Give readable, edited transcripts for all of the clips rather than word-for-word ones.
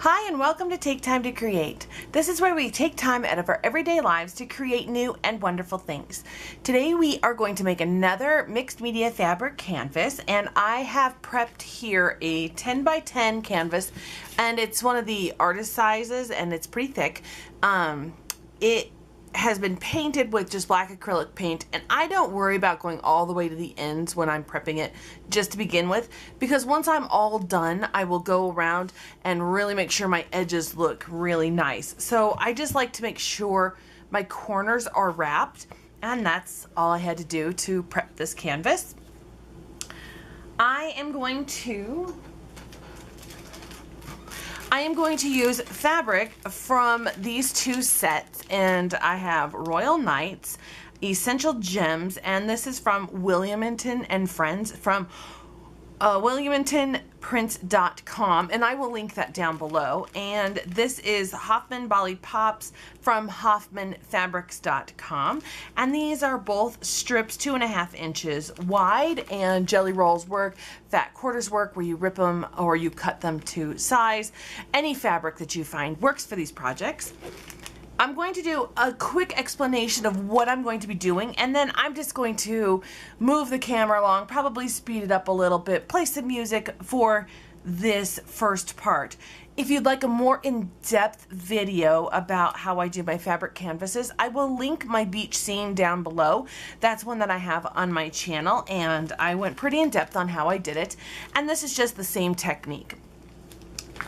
Hi and welcome to Take Time to Create. This is where we take time out of our everyday lives to create new and wonderful things. Today we are going to make another mixed media fabric canvas, and I have prepped here a 10 by 10 canvas, and it's one of the artist sizes and it's pretty thick. It has been painted with just black acrylic paint, and I don't worry about going all the way to the ends when I'm prepping it just to begin with, because once I'm all done I will go around and really make sure my edges look really nice. So I just like to make sure my corners are wrapped, and that's all I had to do to prep this canvas. I am going to use fabric from these two sets, and I have Royal Knights, Essential Gems, and this is from Williamington and Friends from williamingtonprints.com, and I will link that down below. And this is Hoffman Bodied Pops from hoffmanfabrics.com, and these are both strips 2.5 inches wide, and jelly rolls work, fat quarters work where you rip them or you cut them to size. Any fabric that you find works for these projects. I'm going to do a quick explanation of what I'm going to be doing, and then I'm just going to move the camera along, probably speed it up a little bit, play some music for this first part. If you'd like a more in-depth video about how I do my fabric canvases, I will link my beach scene down below. That's one that I have on my channel, and I went pretty in-depth on how I did it, and this is just the same technique.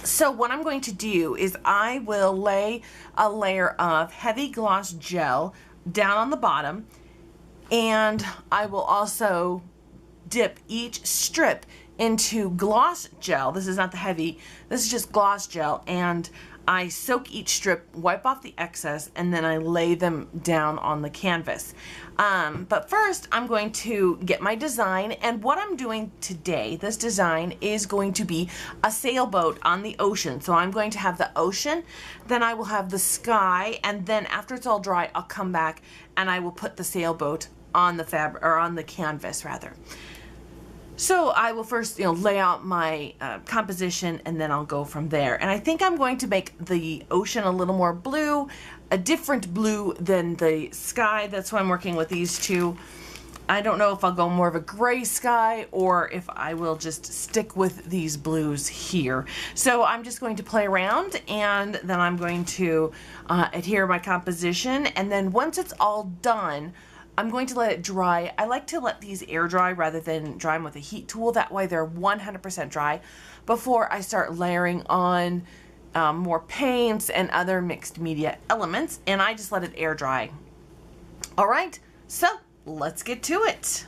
So what I'm going to do is I will lay a layer of heavy gloss gel down on the bottom, and I will also dip each strip into gloss gel. This is not the heavy, this is just gloss gel, and I soak each strip, wipe off the excess, and then I lay them down on the canvas. But first I'm going to get my design, and what I'm doing today, this design is going to be a sailboat on the ocean. So I'm going to have the ocean, then I will have the sky, and then after it's all dry I'll come back and I will put the sailboat on the fabric, or on the canvas rather. So I will first, lay out my composition, and then I'll go from there. And I think I'm going to make the ocean a little more blue, a different blue than the sky. That's why I'm working with these two. I don't know if I'll go more of a gray sky or if I will just stick with these blues here. So I'm just going to play around, and then I'm going to adhere my composition, and then once it's all done, I'm going to let it dry. I like to let these air dry rather than dry them with a heat tool. That way they're 100% dry before I start layering on more paints and other mixed media elements, and I just let it air dry. All right, so let's get to it.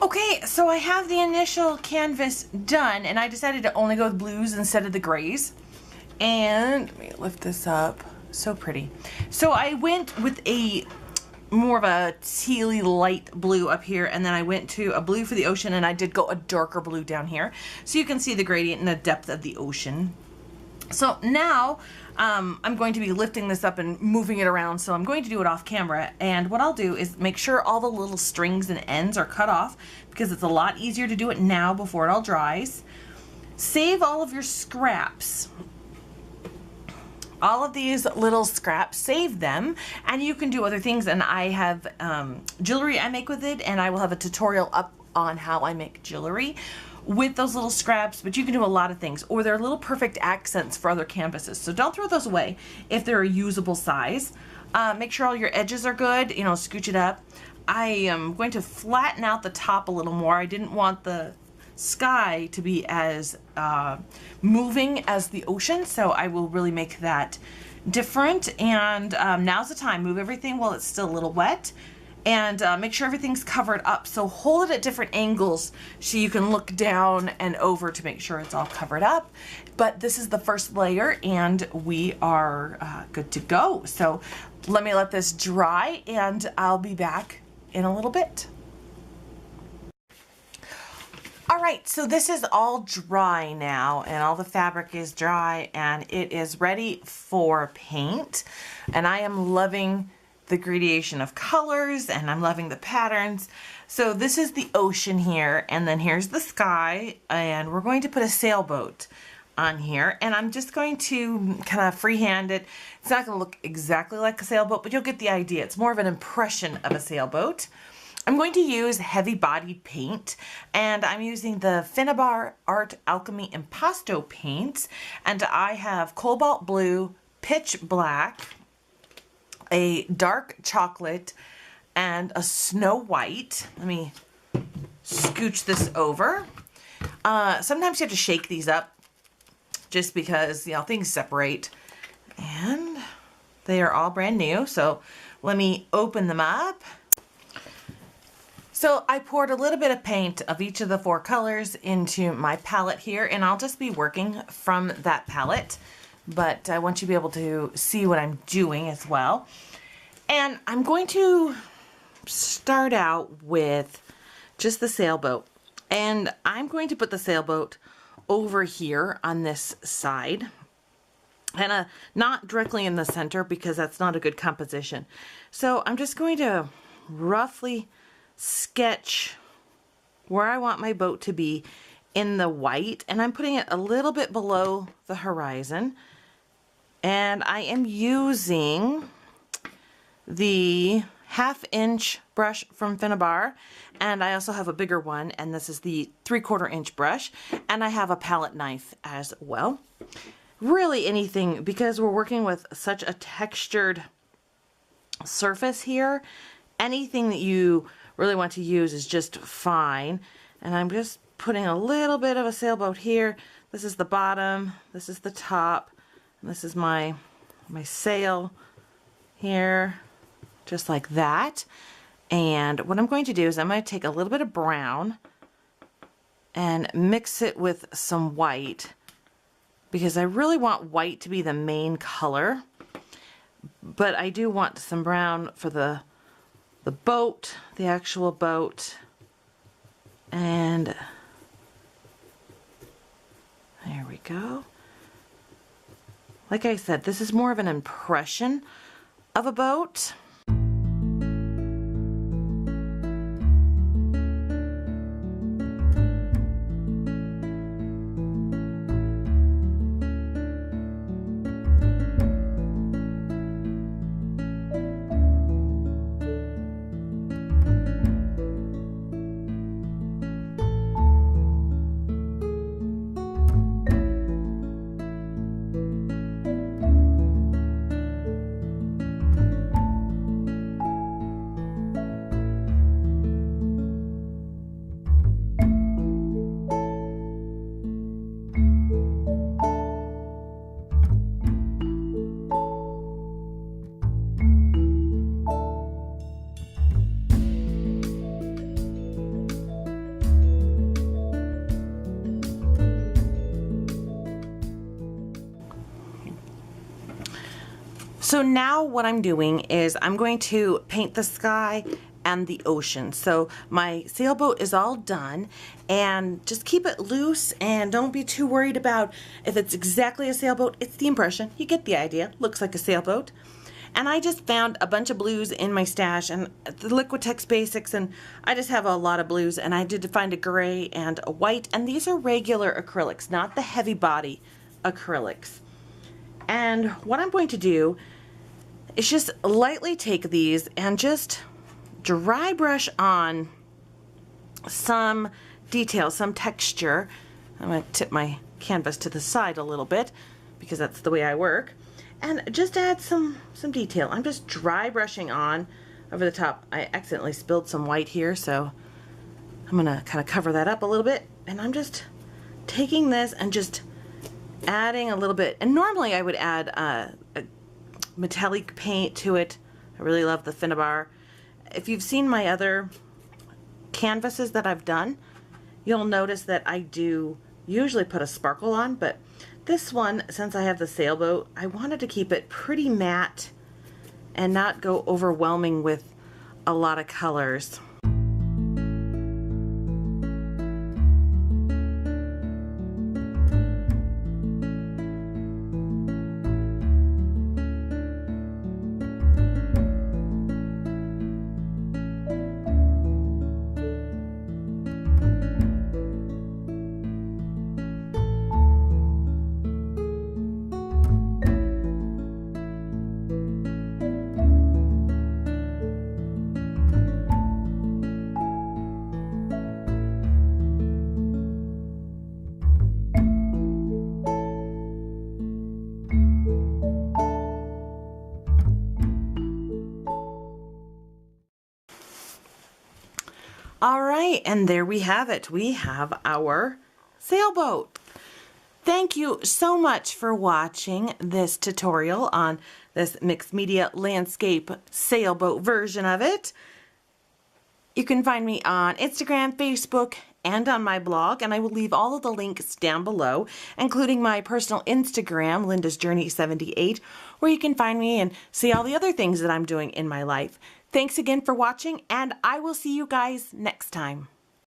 Okay, so I have the initial canvas done, and I decided to only go with blues instead of the grays. And let me lift this up. So pretty. So I went with a more of a tealy light blue up here, and then I went to a blue for the ocean, and I did go a darker blue down here. So you can see the gradient and the depth of the ocean. So now I'm going to be lifting this up and moving it around, so I'm going to do it off camera. And what I'll do is make sure all the little strings and ends are cut off, because it's a lot easier to do it now before it all dries. Save all of your scraps. All of these little scraps, save them, and you can do other things. And I have jewelry I make with it, and I will have a tutorial up on how I make jewelry with those little scraps, but you can do a lot of things, or they're little perfect accents for other canvases. So don't throw those away if they're a usable size. Make sure all your edges are good, you know, scooch it up. I am going to flatten out the top a little more. I didn't want the sky to be as moving as the ocean, so I will really make that different. And now's the time. Move everything while it's still a little wet, and make sure everything's covered up. So hold it at different angles so you can look down and over to make sure it's all covered up. But this is the first layer, and we are good to go. So let me let this dry, and I'll be back in a little bit. All right, so this is all dry now, and all the fabric is dry, and it is ready for paint. And I am loving the gradation of colors, and I'm loving the patterns. So this is the ocean here, and then here's the sky, and we're going to put a sailboat on here, and I'm just going to kind of freehand it. It's not going to look exactly like a sailboat, but you'll get the idea. It's more of an impression of a sailboat. I'm going to use heavy bodied paint, and I'm using the Finnabar Art Alchemy Impasto paints, and I have cobalt blue, pitch black, a dark chocolate, and a snow white. Let me scooch this over. Sometimes you have to shake these up just because, you know, things separate, and they are all brand new. So let me open them up. So I poured a little bit of paint of each of the 4 colors into my palette here, and I'll just be working from that palette, but I want you to be able to see what I'm doing as well. And I'm going to start out with just the sailboat, and I'm going to put the sailboat over here on this side, and not directly in the center because that's not a good composition. So I'm just going to roughly sketch where I want my boat to be in the white, and I'm putting it a little bit below the horizon. And I am using the 1/2" brush from Finnabar, and I also have a bigger one, and this is the 3/4 inch brush, and I have a palette knife as well. Really anything, because we're working with such a textured surface here, anything that you really want to use is just fine. And I'm just putting a little bit of a sailboat here. This is the bottom, this is the top, and this is my sail here, just like that. And what I'm going to do is I'm going to take a little bit of brown and mix it with some white, because I really want white to be the main color, but I do want some brown for the boat, the actual boat. And there we go. Like I said, this is more of an impression of a boat. So now what I'm doing is I'm going to paint the sky and the ocean. So my sailboat is all done, and just keep it loose and don't be too worried about if it's exactly a sailboat. It's the impression. You get the idea. Looks like a sailboat. And I just found a bunch of blues in my stash and the Liquitex Basics, and I just have a lot of blues, and I did find a gray and a white, and these are regular acrylics, not the heavy body acrylics. And what I'm going to do is just lightly take these and just dry brush on some detail, some texture. I'm going to tip my canvas to the side a little bit because that's the way I work. And just add some detail. I'm just dry brushing on over the top. I accidentally spilled some white here, so I'm going to kind of cover that up a little bit. And I'm just taking this and just adding a little bit. And normally I would add a metallic paint to it. I really love the Finnabar. If you've seen my other canvases that I've done, you'll notice that I do usually put a sparkle on, but this one, since I have the sailboat, I wanted to keep it pretty matte and not go overwhelming with a lot of colors. All right, and there we have it. We have our sailboat. Thank you so much for watching this tutorial on this mixed media landscape sailboat version of it. You can find me on Instagram, Facebook, and on my blog, and I will leave all of the links down below, including my personal Instagram, Linda's Journey 78, where you can find me and see all the other things that I'm doing in my life. Thanks again for watching, and I will see you guys next time.